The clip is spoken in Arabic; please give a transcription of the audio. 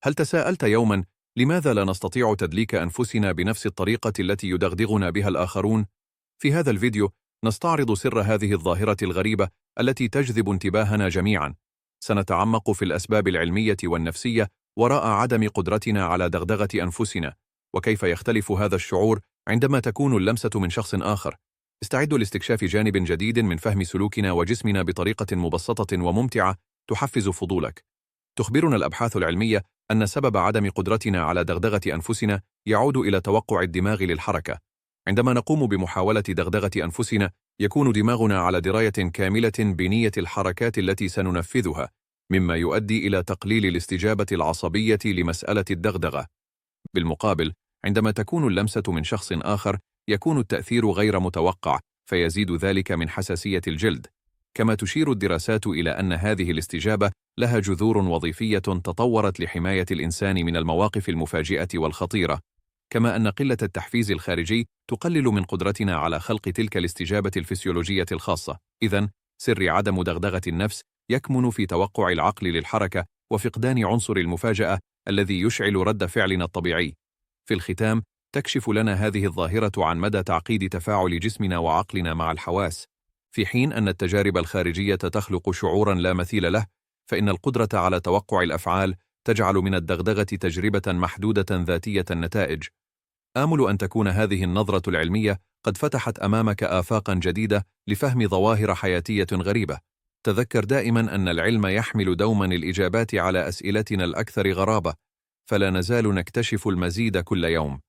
هل تساءلت يوما لماذا لا نستطيع تدليك أنفسنا بنفس الطريقة التي يدغدغنا بها الآخرون؟ في هذا الفيديو نستعرض سر هذه الظاهرة الغريبة التي تجذب انتباهنا جميعا. سنتعمق في الأسباب العلمية والنفسية وراء عدم قدرتنا على دغدغة أنفسنا، وكيف يختلف هذا الشعور عندما تكون اللمسة من شخص آخر. استعدوا لاستكشاف جانب جديد من فهم سلوكنا وجسمنا بطريقة مبسطة وممتعة تحفز فضولك. تخبرنا الأبحاث العلمية أن سبب عدم قدرتنا على دغدغة أنفسنا يعود إلى توقع الدماغ للحركة. عندما نقوم بمحاولة دغدغة أنفسنا، يكون دماغنا على دراية كاملة بنية الحركات التي سننفذها، مما يؤدي إلى تقليل الاستجابة العصبية لمسألة الدغدغة. بالمقابل، عندما تكون اللمسة من شخص آخر، يكون التأثير غير متوقع، فيزيد ذلك من حساسية الجلد. كما تشير الدراسات إلى أن هذه الاستجابة لها جذور وظيفية تطورت لحماية الإنسان من المواقف المفاجئة والخطيرة، كما أن قلة التحفيز الخارجي تقلل من قدرتنا على خلق تلك الاستجابة الفسيولوجية الخاصة. إذن، سر عدم دغدغة النفس يكمن في توقع العقل للحركة وفقدان عنصر المفاجأة الذي يشعل رد فعلنا الطبيعي. في الختام، تكشف لنا هذه الظاهرة عن مدى تعقيد تفاعل جسمنا وعقلنا مع الحواس. في حين أن التجارب الخارجية تخلق شعوراً لا مثيل له، فإن القدرة على توقع الأفعال تجعل من الدغدغة تجربة محدودة ذاتية النتائج. آمل أن تكون هذه النظرة العلمية قد فتحت أمامك آفاقاً جديدة لفهم ظواهر حياتية غريبة. تذكر دائماً أن العلم يحمل دوماً الإجابات على أسئلتنا الأكثر غرابة، فلا نزال نكتشف المزيد كل يوم.